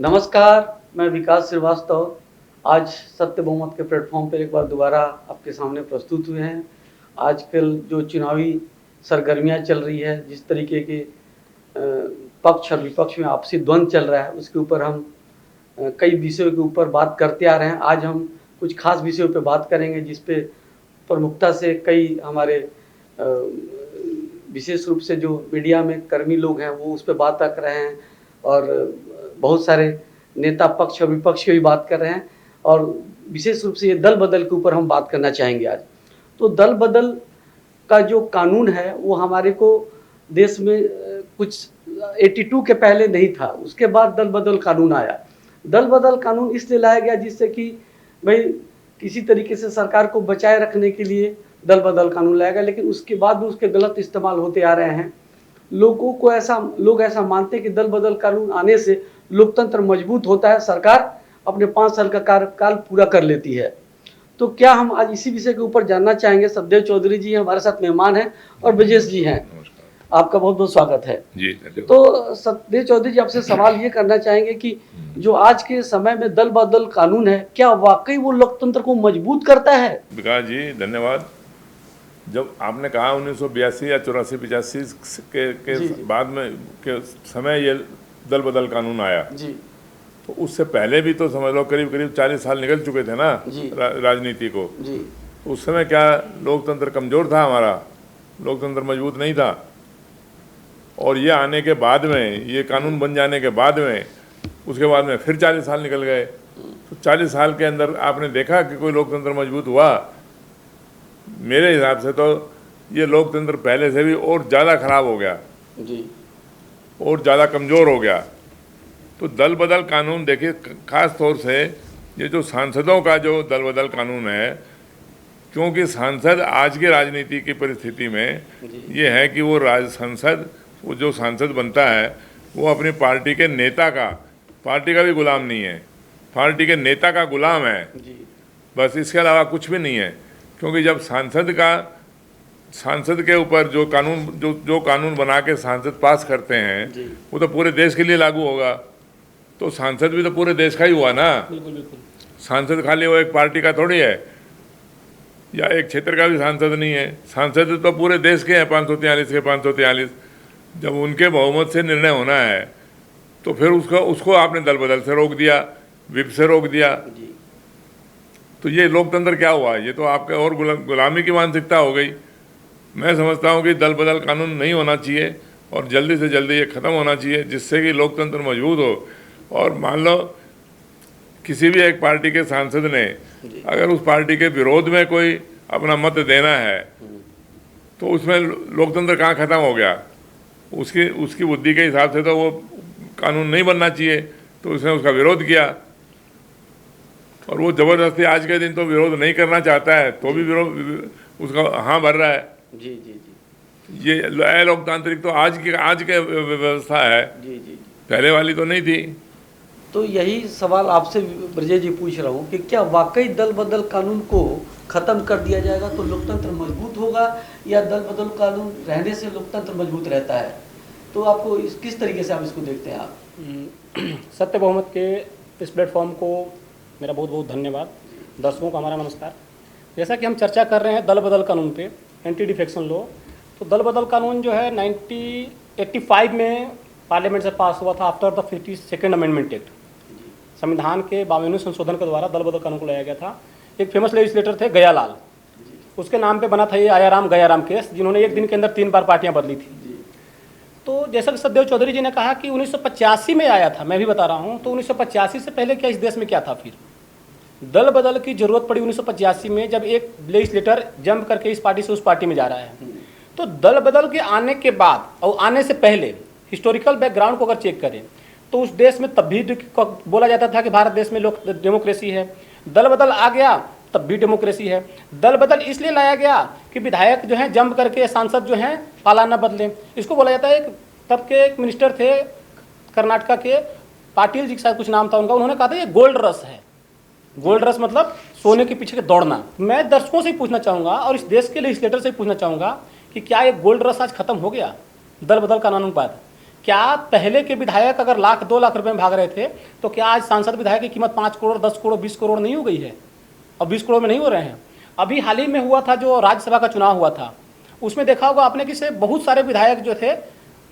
नमस्कार, मैं विकास श्रीवास्तव आज सत्य बहुमत के प्लेटफॉर्म पर एक बार दोबारा आपके सामने प्रस्तुत हुए हैं। आजकल जो चुनावी सरगर्मियां चल रही है, जिस तरीके के पक्ष और विपक्ष में आपसी द्वंद्व चल रहा है, उसके ऊपर हम कई विषयों के ऊपर बात करते आ रहे हैं। आज हम कुछ खास विषयों पर बात करेंगे जिस पे प्रमुखता से कई हमारे विशेष रूप से जो मीडिया में कर्मी लोग हैं वो उस पर बात कर रहे हैं और बहुत सारे नेता पक्ष और विपक्ष की भी बात कर रहे हैं और विशेष रूप से ये दल बदल के ऊपर हम बात करना चाहेंगे आज। तो दल बदल का जो कानून है वो हमारे को देश में कुछ 82 के पहले नहीं था, उसके बाद दल बदल कानून आया। दल बदल कानून इसलिए लाया गया जिससे कि भाई किसी तरीके से सरकार को बचाए रखने के लिए दल बदल कानून लाया गया, लेकिन उसके बाद भी उसके गलत इस्तेमाल होते आ रहे हैं। लोग ऐसा मानते हैं कि दल बदल कानून आने से लोकतंत्र मजबूत होता है, सरकार अपने 5 साल का कार्यकाल पूरा कर लेती है। तो क्या हम आज इसी विषय के ऊपर जानना चाहेंगे। सतदेव चौधरी जी हमारे साथ मेहमान हैं और ब्रजेश जी हैं, आपका बहुत बहुत स्वागत है जी। तो सतदेव चौधरी जी आपसे सवाल ये करना चाहेंगे कि जो आज के समय में दल बदल कानून है, क्या वाकई वो लोकतंत्र को मजबूत करता है? विकास जी धन्यवाद। जब आपने कहा 1982 या 84-85 के बाद में के समय ये दल बदल कानून आया जी, तो उससे पहले भी तो समझ लो करीब 40 साल निकल चुके थे ना राजनीति को जी। उस समय क्या लोकतंत्र कमज़ोर था, हमारा लोकतंत्र मजबूत नहीं था। और ये आने के बाद में, ये कानून बन जाने के बाद में, उसके बाद में फिर 40 साल निकल गए। तो 40 साल के अंदर आपने देखा कि कोई लोकतंत्र मजबूत हुआ? मेरे हिसाब से तो ये लोकतंत्र पहले से भी और ज़्यादा खराब हो गया जी, और ज़्यादा कमज़ोर हो गया। तो दल बदल कानून देखिए, ख़ास तौर से ये जो सांसदों का जो दल बदल कानून है, क्योंकि सांसद आज की राजनीति की परिस्थिति में ये है कि वो जो सांसद बनता है वो अपनी पार्टी के नेता का, पार्टी का भी गुलाम नहीं है, पार्टी के नेता का गुलाम है बस, इसके अलावा कुछ भी नहीं है। क्योंकि जब सांसद के ऊपर जो कानून बना के सांसद पास करते हैं वो तो पूरे देश के लिए लागू होगा। तो सांसद भी तो पूरे देश का ही हुआ ना। बिल्कुल बिल्कुल। सांसद खाली वो एक पार्टी का थोड़ी है या एक क्षेत्र का भी सांसद नहीं है। सांसद तो पूरे देश के हैं, 543 के 543। जब उनके बहुमत से निर्णय होना है तो फिर उसको आपने दल बदल से रोक दिया, विप से रोक दिया। तो ये लोकतंत्र क्या हुआ? ये तो आपका और गुलामी की मानसिकता हो गई। मैं समझता हूँ कि दल बदल कानून नहीं होना चाहिए और जल्दी से जल्दी ये ख़त्म होना चाहिए, जिससे कि लोकतंत्र मजबूत हो। और मान लो किसी भी एक पार्टी के सांसद ने अगर उस पार्टी के विरोध में कोई अपना मत देना है तो उसमें लोकतंत्र कहाँ ख़त्म हो गया? उसकी बुद्धि के हिसाब से तो वो कानून नहीं बनना चाहिए, तो उसने उसका विरोध किया और वो ज़बरदस्ती आज के दिन तो विरोध नहीं करना चाहता है तो भी विरोध उसका हाँ भर रहा है जी जी जी। ये लोकतांत्रिक तो आज के व्यवस्था है जी जी, पहले वाली तो नहीं थी। तो यही सवाल आपसे ब्रजेश जी पूछ रहा हूँ कि क्या वाकई दल बदल कानून को ख़त्म कर दिया जाएगा तो लोकतंत्र मजबूत होगा, या दल बदल कानून रहने से लोकतंत्र मजबूत रहता है? तो आपको किस तरीके से आप इसको देखते हैं? आप सत्य बहुमत के इस प्लेटफॉर्म को मेरा बहुत बहुत धन्यवाद। दर्शकों को हमारा नमस्कार। जैसा कि हम चर्चा कर रहे हैं दल बदल कानून पे, एंटी डिफेक्शन लॉ, तो दल बदल कानून जो है 1985 में पार्लियामेंट से पास हुआ था after the 52nd amendment act. संविधान के 52वें संशोधन के द्वारा दल बदल कानून को लाया गया था। एक फेमस लेजिस्लेटर थे गयालाल, उसके नाम पे बना था ये आयाराम गयाराम केस, जिन्होंने एक दिन के अंदर 3 बार पार्टियां बदली थी। तो जैसा कि सतदेव चौधरी जी ने कहा कि 1985 में आया था, मैं भी बता रहा हूँ। तो 1985 से पहले क्या इस देश में क्या था? फिर दल बदल की जरूरत पड़ी 1985 में, जब एक लेजिस्लेटर जंप करके इस पार्टी से उस पार्टी में जा रहा है। तो दल बदल के आने के बाद और आने से पहले हिस्टोरिकल बैकग्राउंड को अगर चेक करें तो उस देश में तब भी बोला जाता था कि भारत देश में डेमोक्रेसी है। दल बदल आ गया तब भी डेमोक्रेसी है। दल बदल इसलिए लाया गया कि विधायक जो हैं जंप करके सांसद जो हैं पाला न बदलें। इसको बोला जाता है, तब के एक मिनिस्टर थे कर्नाटका के, पाटिल जी के साथ कुछ नाम था उनका, उन्होंने कहा था ये गोल्ड रश है। गोल्ड रश मतलब सोने के पीछे दौड़ना। मैं दर्शकों से पूछना चाहूँगा और इस देश के लेजिस्लेटर से पूछना चाहूँगा कि क्या ये गोल्ड रश आज खत्म हो गया दल बदल कानून के बाद? क्या पहले के विधायक अगर लाख 2 लाख रुपए में भाग रहे थे तो क्या आज सांसद विधायक की कीमत 5 करोड़ 10 करोड़ 20 करोड़ नहीं हो गई है? अब 20 करोड़ में नहीं हो रहे हैं। अभी हाल ही में हुआ था जो राज्यसभा का चुनाव हुआ था, उसमें देखा होगा आपने कि से बहुत सारे विधायक जो थे,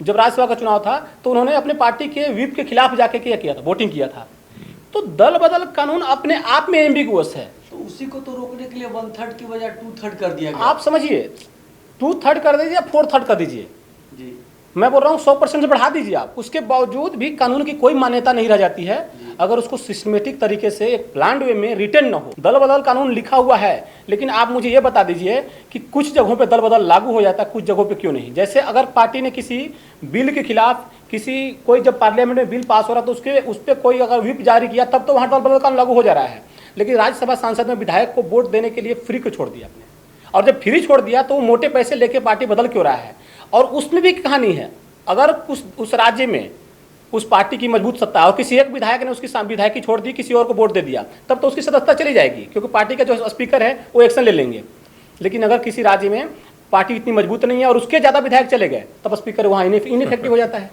जब राज्यसभा का चुनाव था तो उन्होंने अपने पार्टी के व्हिप के खिलाफ जाके किया था, वोटिंग किया था। तो दल बदल कानून अपने आप में एम्बिगुअस है। तो उसी को तो रोकने के लिए 1/3 की बजाय 2/3 कर दिया गया। आप समझिए 2/3 कर दीजिए या 4/3 कर दीजिए, जी मैं बोल रहा हूँ 100% से बढ़ा दीजिए आप, उसके बावजूद भी कानून की कोई मान्यता नहीं रह जाती है अगर उसको सिस्टमेटिक तरीके से एक प्लान्ड वे में रिटर्न न हो। दल बदल कानून लिखा हुआ है, लेकिन आप मुझे ये बता दीजिए कि कुछ जगहों पे दल बदल लागू हो जाता है, कुछ जगहों पे क्यों नहीं। जैसे अगर पार्टी ने किसी बिल के खिलाफ कोई जब पार्लियामेंट में बिल पास हो रहा तो उस पर कोई अगर व्हिप जारी किया तब तो वहाँ दल बदल कानून लागू हो जा रहा है। लेकिन राज्यसभा सांसद में विधायक को वोट देने के लिए फ्री को छोड़ दिया आपने, और जब फ्री छोड़ दिया तो वो मोटे पैसे लेके पार्टी बदल क्यों रहा है। और उसमें भी कहानी है, अगर उस राज्य में उस पार्टी की मजबूत सत्ता है और किसी एक विधायक ने उसकी विधायकी छोड़ दी, किसी और को वोट दे दिया, तब तो उसकी सदस्यता चली जाएगी, क्योंकि पार्टी का जो स्पीकर है वो एक्शन ले लेंगे। लेकिन अगर किसी राज्य में पार्टी इतनी मजबूत नहीं है और उसके ज़्यादा विधायक चले गए, तब स्पीकर वहाँ इनइफेक्टिव हो जाता है।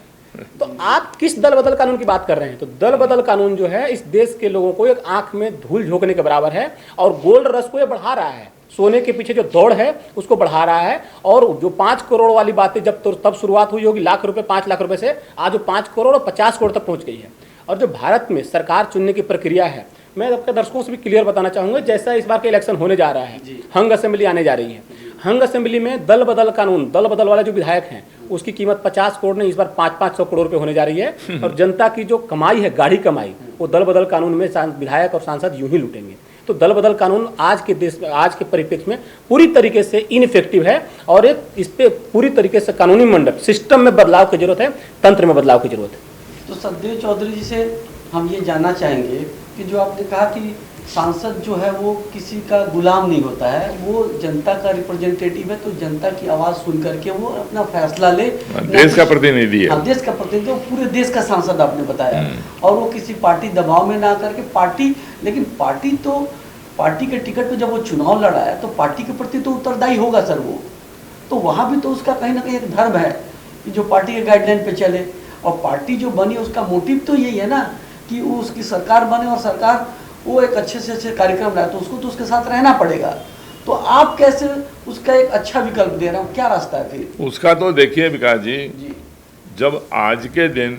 तो आप किस दल बदल कानून की बात कर रहे हैं? तो दल बदल कानून जो है इस देश के लोगों को एक आंख में धूल झोंकने के बराबर है, और गोल्ड रश को ये बढ़ा रहा है। सोने के पीछे जो दौड़ है उसको बढ़ा रहा है। और जो 5 करोड़ वाली बातें तब शुरुआत हुई होगी लाख रुपए 5 लाख रुपए से, आज वो 5 करोड़ और 50 करोड़ तक पहुंच गई है। और जो भारत में सरकार चुनने की प्रक्रिया है, मैं आपके दर्शकों से भी क्लियर बताना चाहूँगा, जैसा इस बार का इलेक्शन होने जा रहा है, हंग असेंबली आने जा रही है, हंग असेंबली में दल बदल कानून, दल बदल वाले जो विधायक हैं उसकी कीमत 50 करोड़ नहीं, इस बार 500 करोड़ रुपए होने जा रही है। और जनता की जो कमाई है, गाढ़ी कमाई, वो दल बदल कानून में विधायक और सांसद यूं ही लूटेंगे। तो दल बदल कानून आज के देश में, आज के परिप्रेक्ष्य में पूरी तरीके से इनइफेक्टिव है, और एक इस पे पूरी तरीके से कानूनी मंडप सिस्टम में बदलाव की जरूरत है, तंत्र में बदलाव की जरूरत है। तो सतदेव चौधरी जी से हम ये जानना चाहेंगे कि जो आपने कहा कि सांसद जो है वो किसी का गुलाम नहीं होता है, वो जनता का रिप्रेजेंटेटिव है, तो जनता की आवाज़ सुन करके वो अपना फैसला ले। देश का प्रतिनिधि है। हाँ, देश का प्रतिनिधि, पूरे देश का सांसद आपने बताया। और वो किसी पार्टी दबाव में ना करके पार्टी, लेकिन पार्टी के टिकट पे जब वो चुनाव लड़ा है तो पार्टी के प्रति तो उत्तरदायी होगा सर वो। तो वहाँ भी तो उसका कहीं ना कहीं एक धर्म है कि जो पार्टी के गाइडलाइन पे चले। और पार्टी जो बनी उसका मोटिव तो यही है ना कि वो उसकी सरकार बने, और सरकार वो एक अच्छे से अच्छे कार्यक्रम लाए, तो उसको तो उसके साथ रहना पड़ेगा। तो आप कैसे उसका एक अच्छा विकल्प दे रहे हो, क्या रास्ता है फिर उसका? तो देखिए विकास जी, जब आज के दिन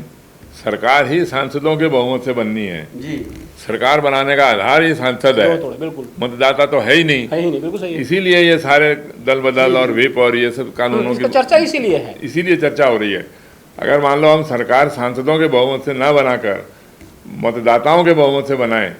सरकार ही सांसदों के बहुमत से बननी है जी, सरकार बनाने का आधार ही सांसद है, बिल्कुल, मतदाता तो है ही नहीं, बिल्कुल सही है। इसीलिए ये सारे दल बदल और व्हिप और ये सब कानूनों की चर्चा इसीलिए चर्चा हो रही है। अगर मान लो हम सरकार सांसदों के बहुमत से न बनाकर मतदाताओं के बहुमत से बनाएं,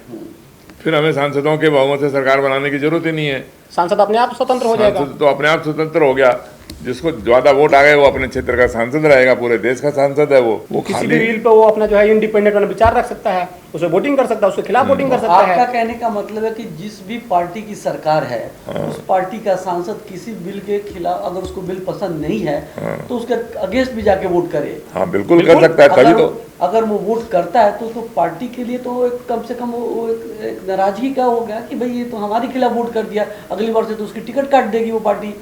फिर हमें सांसदों के बहुमत से सरकार बनाने की जरूरत ही नहीं है। सांसद अपने आप स्वतंत्र हो जाएगा। तो अपने आप स्वतंत्र हो गया, जिसको ज्यादा वोट आ गए वो अपने क्षेत्र का सांसद रहेगा, पूरे देश का सांसद है वो किसी भी बिल पे वो अपना जो है इंडिपेंडेंट वाला विचार रख सकता है, उसमें वोटिंग कर सकता है, उसके खिलाफ वोटिंग कर सकता है। आपका कहने का मतलब है कि जिस भी पार्टी की सरकार है, उस पार्टी का सांसद किसी बिल के खिलाफ, अगर उसको बिल पसंद नहीं है तो उसके अगेंस्ट भी जाके वोट करे। हाँ बिल्कुल कर सकता है। तभी तो अगर वो वोट करता है तो पार्टी के लिए तो एक कम से कम वो एक नाराजगी का हो गया कि भाई ये तो हमारे खिलाफ वोट कर दिया, अगली बार से तो उसकी टिकट काट देगी वो पार्टी।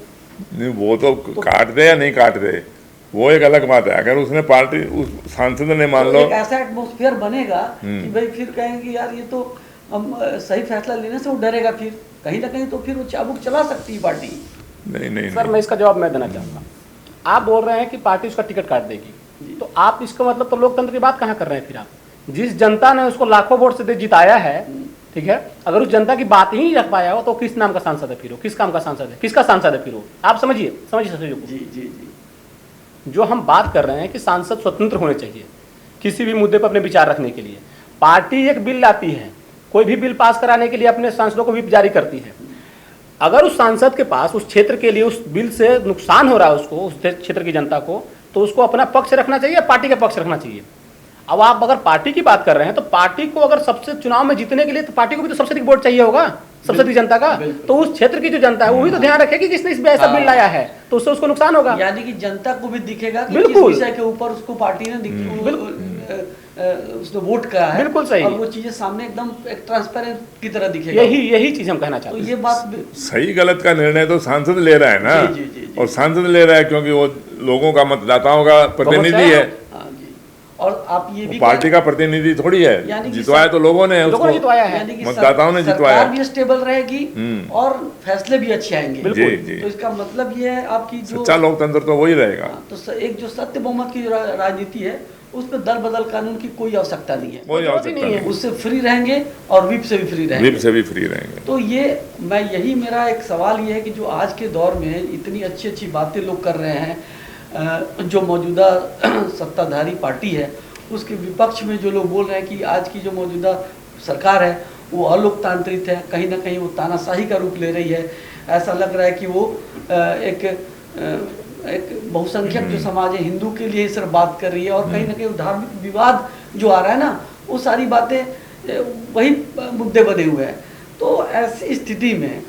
नहीं, वो तो काट दे या नहीं काट दे वो एक अलग बात है। अगर उसने पार्टी उस सांसद ने मान लो, एक ऐसा एटमॉस्फेयर बनेगा कि भाई फिर कहेंगे यार ये तो हम सही फैसला लेने से वो डरेगा, फिर कहीं ना कहीं तो फिर वो चाबुक चला सकती है पार्टी। नहीं सर, मैं इसका जवाब मैं देना चाहूँगा। आप बोल रहे हैं कि पार्टी उसका टिकट काट देगी, तो आप इसका मतलब तो लोकतंत्र की बात कहाँ कर रहे हैं फिर आप? जिस जनता ने उसको लाखों वोट से जिताया है, ठीक है, अगर उस जनता की बात ही नहीं रख पाया हो तो किस नाम का सांसद है फिर वो? किस काम का सांसद है? किसका सांसद है फिर वो? आप समझिए जी। जो हम बात कर रहे हैं कि सांसद स्वतंत्र होने चाहिए किसी भी मुद्दे पर अपने विचार रखने के लिए। पार्टी एक बिल लाती है, कोई भी बिल पास कराने के लिए अपने सांसदों को व्हिप जारी करती है। अगर उस सांसद के पास उस क्षेत्र के लिए उस बिल से नुकसान हो रहा है उसको, उस क्षेत्र की जनता को, तो उसको अपना पक्ष रखना चाहिए, पार्टी का पक्ष रखना चाहिए। अब आप अगर पार्टी की बात कर रहे हैं तो पार्टी को अगर सबसे चुनाव में जीतने के लिए तो पार्टी को भी तो सबसे अधिक वोट चाहिए होगा, सबसे अधिक जनता का। तो उस क्षेत्र की जो जनता है वो भी तो ध्यान रखेगी कि किसने इस ऐसा बिल लाया है, तो उससे उसको नुकसान होगा। यानी कि जनता को भी दिखेगा कि बिल्कुल, किस विषय के ऊपर उसको पार्टी ने उसने वोट करा है। बिल्कुल सही। और वो चीजें सामने एकदम एक ट्रांसपेरेंट की तरह दिखेगा। यही चीज हम कहना चाहते हैं। तो ये बात सही गलत का निर्णय तो सांसद ले रहा है ना। जी। और सांसद ले रहा है क्योंकि वो लोगों का, मतदाताओं का प्रतिनिधि है। आप ये भी पार्टी का प्रतिनिधि थोड़ी यानी है, कि जितवाया तो लोगों ने लोगों ने जितवाया है, यानी कि मतदाताओं ने जितवाया। सरकार भी स्टेबल रहेगी और फैसले भी अच्छे आएंगे। जी जी, तो इसका मतलब ये है आपकी जो सच्चा लोकतंत्र तो वही रहेगा। तो एक जो सत्य बहुमत की जो राजनीति है उसमें दल बदल कानून की कोई आवश्यकता नहीं है, कोई आवश्यकता नहीं है, उससे फ्री रहेंगे और विप से भी फ्री रहेंगे। विप से भी फ्री रहेंगे। तो ये मैं यही मेरा एक सवाल ये है कि जो आज के दौर में इतनी अच्छी अच्छी बातें लोग कर रहे हैं, जो मौजूदा सत्ताधारी पार्टी है उसके विपक्ष में जो लोग बोल रहे हैं कि आज की जो मौजूदा सरकार है वो अलोकतांत्रिक है, कहीं ना कहीं वो तानाशाही का रूप ले रही है। ऐसा लग रहा है कि वो एक बहुसंख्यक जो समाज है हिंदू के लिए सिर्फ बात कर रही है, और कहीं ना कहीं धार्मिक विवाद जो आ रहा है ना वो सारी बातें वही मुद्दे बने हुए हैं। तो ऐसी स्थिति में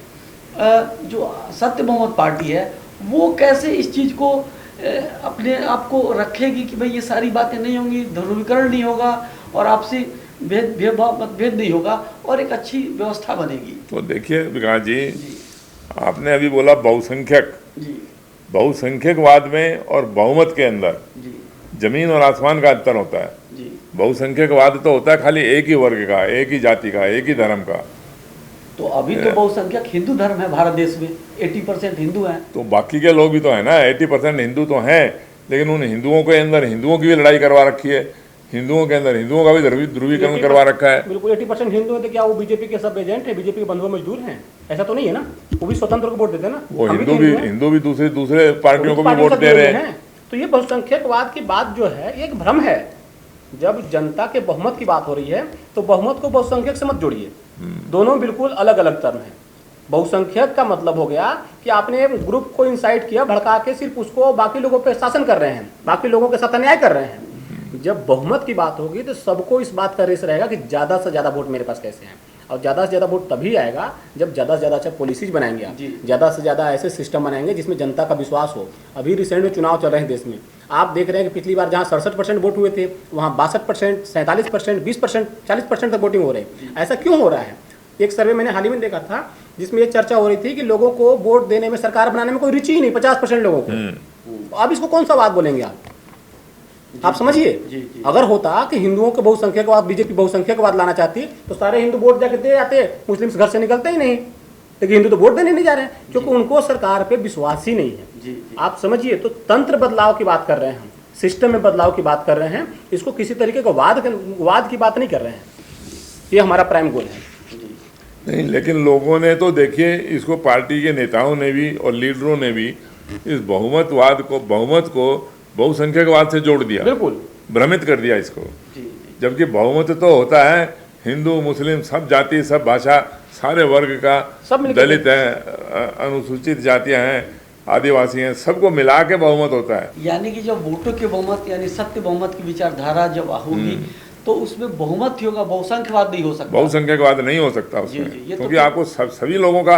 जो सत्य बहुमत पार्टी है वो कैसे इस चीज़ को अपने आप को रखेगी कि भाई ये सारी बातें नहीं होंगी, ध्रुवीकरण नहीं होगा और आपसी भेदभाव मतभेद नहीं होगा और एक अच्छी व्यवस्था बनेगी। तो देखिए विकास जी, आपने अभी बोला बहुसंख्यक, जी बहुसंख्यकवाद में और बहुमत के अंदर जी जमीन और आसमान का अंतर होता है। जी बहुसंख्यकवाद तो होता है खाली एक ही वर्ग का, एक ही जाति का, एक ही धर्म का। तो अभी तो बहुसंख्यक हिंदू धर्म है भारत देश में, 80% हिंदू हैं। तो बाकी के लोग भी तो है ना, 80% हिंदू तो हैं, लेकिन उन हिंदुओं के अंदर हिंदुओं की भी लड़ाई करवा रखी है, हिंदुओं के अंदर हिंदुओं का भी ध्रुवीकरण करवा रखा है। बिल्कुल 80% हिंदू है तो क्या वो बीजेपी के सब एजेंट है, बीजेपी के बंधुआ मजदूर हैं? ऐसा तो नहीं है ना, वो भी स्वतंत्र को वोट देते हैं ना। वो हम हिंदू भी दूसरे पार्टियों को भी वोट दे रहे हैं। तो ये बहुसंख्यकवाद की बात जो है ये एक भ्रम है। जब जनता के बहुमत की बात हो रही है तो बहुमत को बहुसंख्यक से मत जोड़िए, दोनों बिल्कुल अलग अलग टर्म है। बहुसंख्यक का मतलब हो गया कि आपने ग्रुप को इंसाइट किया, भड़का के सिर्फ उसको बाकी लोगों पर शासन कर रहे हैं, बाकी लोगों के साथ अन्याय कर रहे हैं। जब बहुमत की बात होगी तो सबको इस बात का रेस रहेगा कि ज़्यादा से ज़्यादा वोट मेरे पास कैसे हैं, और ज़्यादा से ज़्यादा वोट तभी आएगा जब ज़्यादा से ज़्यादा अच्छा पॉलिसीज बनाएंगे आप, ज़्यादा से ज़्यादा ऐसे सिस्टम बनाएंगे जिसमें जनता का विश्वास हो। अभी रिसेंट में चुनाव चल रहे हैं देश में, आप देख रहे हैं कि पिछली बार जहाँ 67% वोट हुए थे वहाँ 62%, 47%, 20%, 40% तक वोटिंग हो रहे हैं। ऐसा क्यों हो रहा है? एक सर्वे मैंने हाल ही में देखा था जिसमें ये चर्चा हो रही थी कि लोगों को वोट देने में, सरकार बनाने में कोई रुचि ही नहीं, 50% लोगों को। अब इसको कौन सा बात बोलेंगे आप समझिए। अगर होता कि हिंदुओं के बहुसंख्यकवाद, बीजेपी बहुसंख्यकवाद लाना चाहती तो सारे हिंदू वोट जाके दे आते, मुस्लिम घर से निकलते ही नहीं। लेकिन हिंदू तो वोट देने नहीं जा रहे हैं क्योंकि उनको सरकार पे विश्वास ही नहीं है। आप समझिए, तो तंत्र बदलाव की बात कर रहे हैं हम, सिस्टम में बदलाव की बात कर रहे हैं, इसको किसी तरीके का वाद की बात नहीं कर रहे हैं। ये हमारा प्राइम गोल है। नहीं, लेकिन लोगों ने तो देखिए इसको, पार्टी के नेताओं ने भी और लीडरों ने भी इस बहुमत को बहुसंख्यकवाद से जोड़ दिया, बिल्कुल भ्रमित कर दिया इसको। जबकि बहुमत तो होता है हिंदू मुस्लिम सब जाति सब भाषा सारे वर्ग का, दलित हैं, अनुसूचित जातियां हैं, आदिवासी हैं, सबको मिला के बहुमत होता है। यानी कि जब वोटों के बहुमत यानी सत्य बहुमत की विचारधारा जब होगी तो उसमें बहुमत ही होगा, बहुसंख्यवाद नहीं हो सकता। बहुसंख्यकवाद नहीं हो सकता उसमें, क्योंकि आपको सभी लोगों का,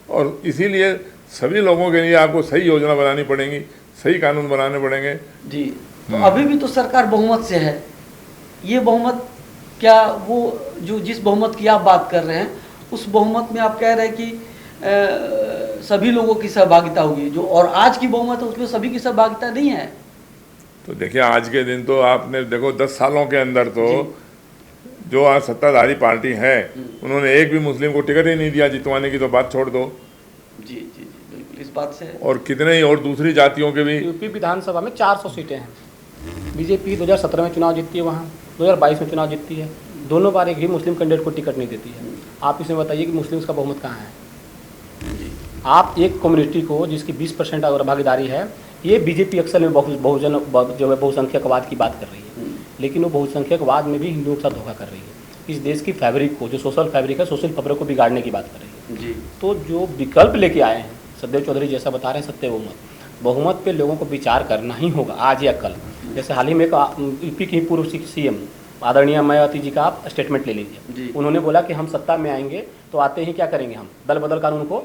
और इसीलिए सभी लोगों के लिए आपको सही योजना बनानी पड़ेगी, सही कानून बनाने पड़ेंगे। जी, तो अभी भी तो सरकार बहुमत से है। ये बहुमत क्या वो जो जिस बहुमत की आप बात कर रहे हैं उस बहुमत में आप कह रहे हैं कि सभी लोगों की सहभागिता होगी, जो और आज की बहुमत है उसमें सभी की सहभागिता नहीं है। तो देखिए आज के दिन तो आपने देखो 10 सालों के अंदर तो जो आज सत्ताधारी पार्टी है उन्होंने एक भी मुस्लिम को टिकट ही नहीं दिया, जितवाने की तो बात छोड़ दो। जी जी जी बिल्कुल इस बात से। और कितने ही और दूसरी जातियों के भी। यूपी विधानसभा में 400 सीटें हैं। बीजेपी 2017 में चुनाव जीतती है, वहाँ 2022 में चुनाव जीतती है, दोनों बार एक भी मुस्लिम कैंडिडेट को टिकट नहीं देती है। आप इसमें बताइए कि मुस्लिम्स का बहुमत कहाँ है? आप एक कम्युनिटी को जिसकी 20% अगर भागीदारी है, ये बीजेपी अक्सर में बहुजन जो है बहुसंख्यकवाद की बात कर रही है, लेकिन वो बहुसंख्यकवाद में भी हिंदुओं के साथ धोखा कर रही है। इस देश की फैब्रिक को, जो सोशल फैब्रिक है, सोशल फैब्रिक को बिगाड़ने की बात कर रही है। जी। तो जो विकल्प लेके आए हैं सदैव चौधरी जैसा बता रहे हैं, सत्य बहुमत पे लोगों को विचार करना ही होगा आज या कल। जैसे हाल ही में यूपी की पूर्व सीएम आदरणीय मायावती जी का आप स्टेटमेंट ले लीजिए। उन्होंने बोला कि हम सत्ता में आएंगे तो आते ही क्या करेंगे, हम दल बदल कानून को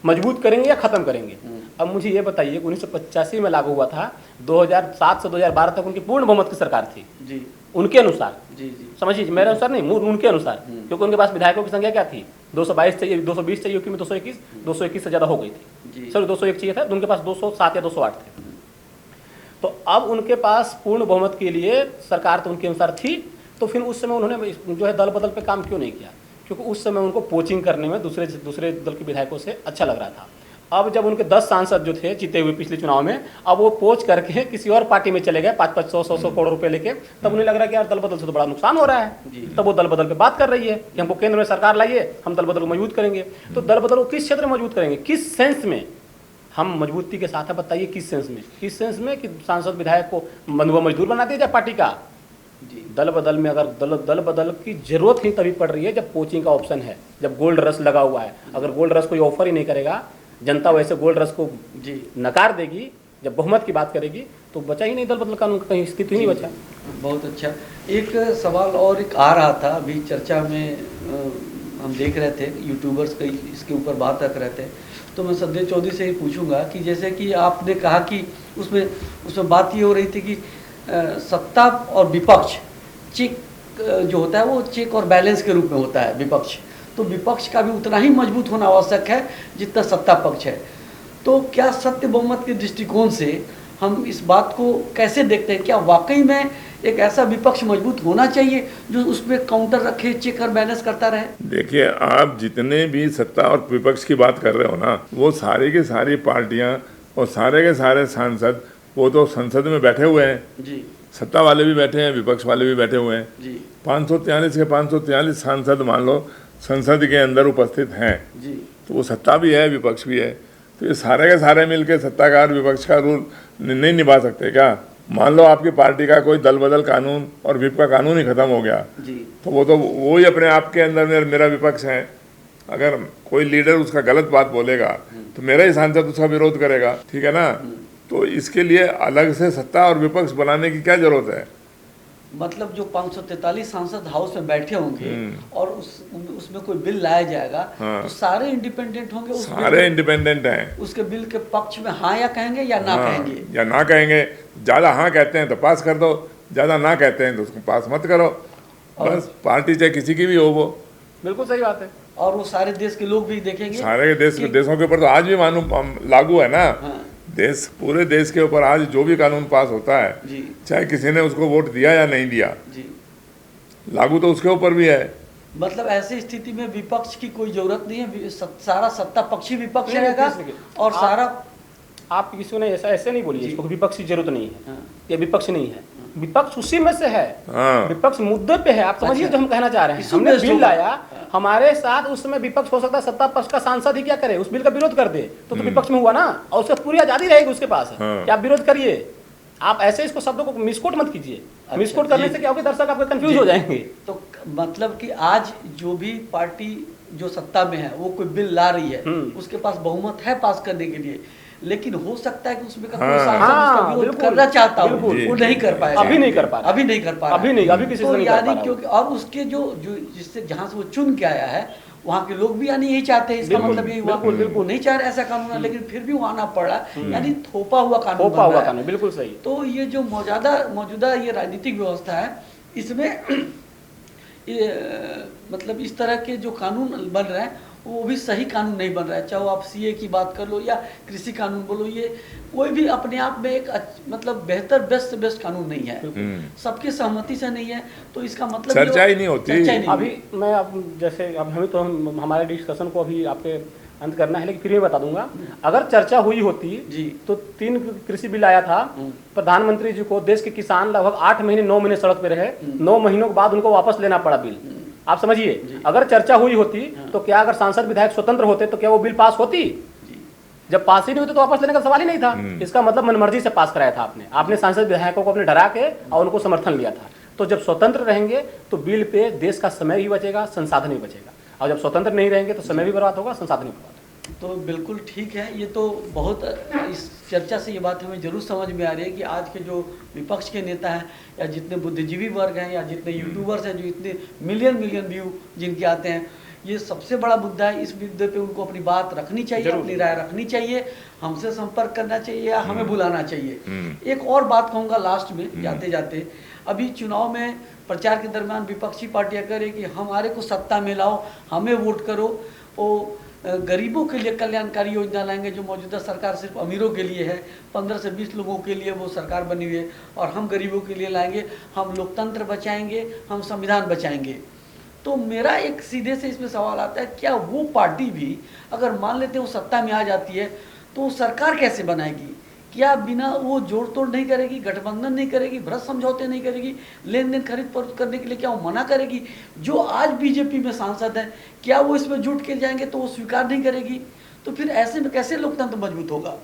मजबूत करेंगे या ख़त्म करेंगे। अब मुझे ये बताइए, 1985 में लागू हुआ था, 2007 से 2012 तक उनकी पूर्ण बहुमत की सरकार थी जी, उनके अनुसार। जी जी समझिए, मेरे अनुसार नहीं, उनके अनुसार, क्योंकि उनके पास विधायकों की संख्या क्या थी, 222 चाहिए, 220 चाहिए, यूपी में 221 से ज़्यादा हो गई थी। सॉरी 201 चाहिए था, उनके पास 207 या 208 थे। तो अब उनके पास पूर्ण बहुमत के लिए सरकार तो उनके अनुसार थी, तो फिर उस समय उन्होंने जो है दल बदल पे काम क्यों नहीं किया? क्योंकि उस समय उनको पोचिंग करने में दूसरे दल के विधायकों से अच्छा लग रहा था। अब जब उनके 10 सांसद जो थे जीते हुए पिछले चुनाव में, अब वो पोच करके किसी और पार्टी में चले गए 500-100 करोड़ रुपए लेके, तब उन्हें लग रहा है कि यार दल बदल से तो बड़ा नुकसान हो रहा है। तब वो दल बदल पे बात कर रही है कि हमको केंद्र में सरकार लाइए, हम दल बदल को मजबूत करेंगे। तो दल बदल को किस क्षेत्र में मजबूत करेंगे, किस सेंस में हम मजबूती के साथ है, बताइए किस सेंस में? किस सेंस में कि सांसद विधायक को मजदूर बना दिया जाए पार्टी का? दल बदल में अगर दल बदल की जरूरत ही तभी पड़ रही है जब कोचिंग का ऑप्शन है, जब गोल्ड रश लगा हुआ है। अगर गोल्ड रश कोई ऑफर ही नहीं करेगा, जनता वैसे गोल्ड रश को नकार देगी, जब बहुमत की बात करेगी, तो बचा ही नहीं दल बदल कानून, कहीं स्थिति नहीं बचा। बहुत अच्छा। एक सवाल और एक आ रहा था अभी चर्चा में, हम देख रहे थे यूट्यूबर्स कई इसके ऊपर बात रख रहे थे, तो मैं संजय चौधरी से ही पूछूंगा कि जैसे कि आपने कहा कि उसमें बात ये हो रही थी कि सत्ता और विपक्ष चेक जो होता है वो चेक और बैलेंस के रूप में होता है विपक्ष, तो विपक्ष का भी उतना ही मजबूत होना आवश्यक है जितना सत्ता पक्ष है। तो क्या सत्य बहुमत के दृष्टिकोण से हम इस बात को कैसे देखते हैं? क्या वाकई में एक ऐसा विपक्ष मजबूत होना चाहिए जो उसमें काउंटर रखे, चेक और बैलेंस करता रहे? देखिए, आप जितने भी सत्ता और विपक्ष की बात कर रहे हो ना, वो सारी की सारी पार्टियां और सारे के सारे सांसद वो तो संसद में बैठे हुए हैं जी। सत्ता वाले भी बैठे हैं, विपक्ष वाले भी बैठे हुए हैं जी। 543 के 543 सांसद मान लो संसद के अंदर उपस्थित हैं जी। तो वो सत्ता भी है विपक्ष भी है, तो ये सारे के सारे मिलकर सत्ताकार विपक्ष का रूल नहीं निभा सकते क्या? मान लो आपकी पार्टी का कोई दल बदल कानून और विप का कानून ही खत्म हो गया जी। तो वो ही अपने आप के अंदर मेरा विपक्ष है। अगर कोई लीडर उसका गलत बात बोलेगा तो मेरा ही सांसद उसका विरोध करेगा, ठीक है ना? तो इसके लिए अलग से सत्ता और विपक्ष बनाने की क्या जरूरत है? मतलब जो 543 सांसद हाउस में बैठे होंगे और उसमें कोई बिल लाया जाएगा, हाँ। तो सारे इंडिपेंडेंट होंगे, सारे इंडिपेंडेंट हैं, उसके बिल के पक्ष में हाँ या कहेंगे या ना कहेंगे? या ना कहेंगे। ज्यादा हाँ कहते हैं तो पास कर दो, ज्यादा ना कहते हैं तो उसको पास मत करो। बस पार्टी चाहे किसी की भी हो वो। बिल्कुल सही बात है। और वो सारे देश के लोग भी देखेंगे, सारे देशों के ऊपर तो आज भी मालूम लागू है ना। हाँ। देश, पूरे देश के ऊपर आज जो भी कानून पास होता है जी। चाहे किसी ने उसको वोट दिया या नहीं दिया, जी। लागू तो उसके ऊपर भी है। मतलब ऐसी स्थिति में विपक्ष की कोई जरूरत नहीं है, सारा सत्ता पक्षी विपक्ष नहीं, रहेगा नहीं, और सारा आप किसी ने ऐसे नहीं बोलिए इसको विपक्ष की जरूरत नहीं है। हाँ। ये विपक्ष नहीं है, विपक्ष उसी में से है। हाँ। विपक्ष मुद्दे पे है, आप समझिए अच्छा। जो हम कहना चाह रहे हैं। इसी हमने में बिल होगा। लाया, हमारे साथ उस समय विपक्ष हो सकता है, सत्ता पक्ष का सांसद ही क्या करे, उस बिल का विरोध कर दे तो विपक्ष में हुआ ना, और उससे पूरी आजादी रहेगी उसके पास हाँ। कि आप विरोध करिए। आप ऐसे इसको शब्दों को मिसकोट मत कीजिए। मिसकोट करने से क्या होगा, दर्शक आपके कंफ्यूज हो जाएंगे। तो मतलब कि आज जो भी पार्टी जो सत्ता में है वो कोई बिल ला रही है, उसके पास बहुमत है पास करने के लिए, लेकिन हो सकता है कि उसमें का कोई सांसद उसका विरोध बिल्कुल, करना चाहता हो, बिल्कुल। वो नहीं कर पाएगा। अभी नहीं कर पा रहा। अभी नहीं कर पा रहा। अभी नहीं, अभी किसी से तो नहीं कर पा यानी रहा। क्योंकि और उसके जो जिससे जहाँ से वो चुन के आया है वहाँ के लोग भी यानी यही चाहते हैं, इसका बिल्कुल, मतलब यही हुआ। बिल्कुल, बिल्कुल। नहीं चाह रहे ऐसा कानून है, लेकिन फिर भी वो आना पड़ रहा है, यानी थोपा हुआ कानून थोपा बन हुआ रहा है। कानून, बिल्कुल सही। तो ये जो मौजूदा ये राजनीतिक व्यवस्था है, इसमें ये मतलब इस तरह के जो कानून बन रहे हैं वो भी सही कानून नहीं बन रहा है। चाहे आप सीए की बात कर लो या कृषि कानून बोलो, ये कोई भी अपने आप में एक मतलब बेहतर बेस्ट से बेस्ट कानून नहीं है, सबकी सहमति से नहीं है। तो इसका मतलब चर्चा ही नहीं होती। अभी मैं अब जैसे अब हमें तो हमारे डिस्कशन को अभी आपके अंत करना है, लेकिन फिर मैं बता दूंगा, अगर चर्चा हुई होती जी तो 3 कृषि बिल आया था। प्रधानमंत्री जी को देश के किसान लगभग 8 महीने 9 महीने सड़क पे रहे, 9 महीनों के बाद उनको वापस लेना पड़ा बिल। आप समझिए, अगर चर्चा हुई होती तो क्या, अगर सांसद विधायक स्वतंत्र होते तो क्या वो बिल पास होती? जब पास ही नहीं होते तो वापस लेने का सवाल ही नहीं था। इसका मतलब मनमर्जी से पास कराया था आपने सांसद विधायकों को अपने डरा के और उनको समर्थन लिया था। तो जब स्वतंत्र रहेंगे तो बिल पे देश का समय भी बचेगा, संसाधन भी बचेगा, और जब स्वतंत्र नहीं रहेंगे तो समय भी बर्बाद होगा, संसाधन भी बर्बाद। तो बिल्कुल ठीक है। ये तो बहुत इस चर्चा से ये बात हमें जरूर समझ में आ रही है कि आज के जो विपक्ष के नेता हैं या जितने बुद्धिजीवी वर्ग हैं या जितने यूट्यूबर्स हैं, जो इतने मिलियन व्यू जिनके आते हैं, ये सबसे बड़ा मुद्दा है। इस मुद्दे पे उनको अपनी बात रखनी चाहिए, अपनी राय रखनी चाहिए, हमसे संपर्क करना चाहिए या हमें बुलाना चाहिए। एक और बात कहूँगा लास्ट में जाते जाते, अभी चुनाव में प्रचार के दरमियान विपक्षी पार्टियां करें कि हमारे को सत्ता में लाओ, हमें वोट करो, वो गरीबों के लिए कल्याणकारी योजना लाएंगे जो मौजूदा सरकार सिर्फ अमीरों के लिए है, 15 से 20 लोगों के लिए वो सरकार बनी हुई है, और हम गरीबों के लिए लाएंगे, हम लोकतंत्र बचाएंगे, हम संविधान बचाएंगे। तो मेरा एक सीधे से इसमें सवाल आता है, क्या वो पार्टी भी अगर मान लेते हैं वो सत्ता में आ जाती है तो वो सरकार कैसे बनाएगी? क्या बिना वो जोड़ तोड़ नहीं करेगी, गठबंधन नहीं करेगी, भ्रष्ट समझौते नहीं करेगी, लेन देन खरीद फरोख्त करने के लिए क्या वो मना करेगी? जो आज बीजेपी में सांसद हैं, क्या वो इसमें जुट के जाएंगे तो वो स्वीकार नहीं करेगी? तो फिर ऐसे में कैसे लोकतंत्र मजबूत होगा?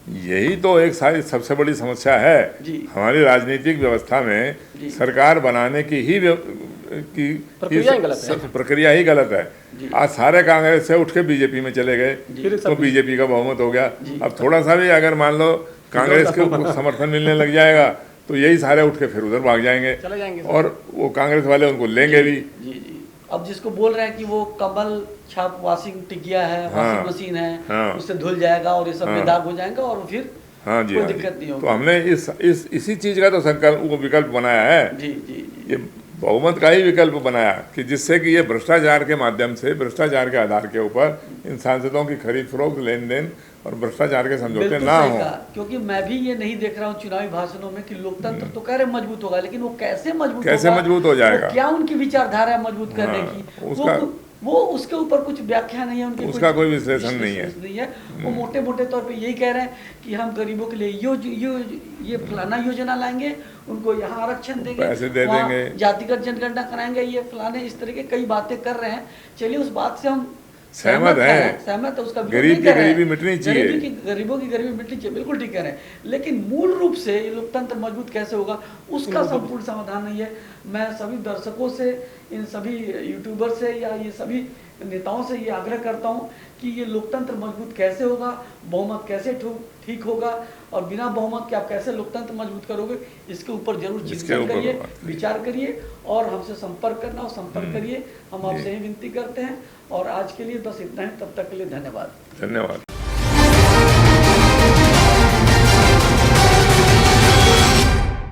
यही तो एक सारी सबसे बड़ी समस्या है जी। हमारी राजनीतिक व्यवस्था में। सरकार बनाने की ही प्रक्रिया ही गलत है। आज सारे कांग्रेस से उठ के बीजेपी में चले गए तो बीजेपी का बहुमत हो गया। अब थोड़ा सा भी अगर मान लो कांग्रेस के समर्थन मिलने लग जाएगा तो यही सारे उठ के फिर उधर भाग जाएंगे और वो कांग्रेस वाले उनको लेंगे भी। अब जिसको बोल रहे हैं कि वो कमल छाप वॉशिंग टिकिया है, वॉशिंग मशीन है, उससे धुल जाएगा और ये सब में दाग हो जाएगा और फिर कोई दिक्कत नहीं होगी। तो हमने इसी चीज का तो संकल्प विकल्प बनाया है। ये बहुमत का ही विकल्प बनाया कि जिससे कि ये भ्रष्टाचार के माध्यम से, भ्रष्टाचार के आधार के ऊपर इन सांसदों की खरीद फरोख्त, लेन देन और भ्रष्टाचार के समझौते ना हो। क्योंकि मैं भी ये नहीं देख रहा हूँ चुनावी भाषणों में कि लोकतंत्र तो कह रहे मजबूत होगा, लेकिन वो कैसे मजबूत हो जाएगा? क्या उनकी विचारधारा मजबूत करने की वो उसके ऊपर कुछ व्याख्या नहीं है, उनकी उसका कोई विश्लेषण नहीं है। वो मोटे मोटे तौर पे यही कह रहे हैं कि हम गरीबों के लिए ये फलाना योजना लाएंगे, उनको यहाँ आरक्षण देंगे, पैसे दे देंगे, जातिगत जनगणना कराएंगे, ये फलाने इस तरह के कई बातें कर रहे हैं। चलिए उस बात से हम सहमत है, उसका गरीब की गरीबी मिटनी चाहिए, गरीबों की गरीबी मिटनी चाहिए, बिल्कुल ठीक कह रहे हैं। लेकिन मूल रूप से ये लोकतंत्र मजबूत कैसे होगा उसका संपूर्ण समाधान नहीं है। मैं सभी दर्शकों से, इन सभी यूट्यूबर से या ये सभी नेताओं से ये आग्रह करता हूँ कि ये लोकतंत्र मजबूत कैसे होगा, बहुमत कैसे ठीक होगा और बिना बहुमत के आप कैसे लोकतंत्र मजबूत करोगे, इसके ऊपर जरूर चिंतन करिए, विचार करिए और हमसे संपर्क करना और संपर्क करिए। हम आपसे ही विनती करते हैं और आज के लिए बस इतना ही। तब तक के लिए धन्यवाद।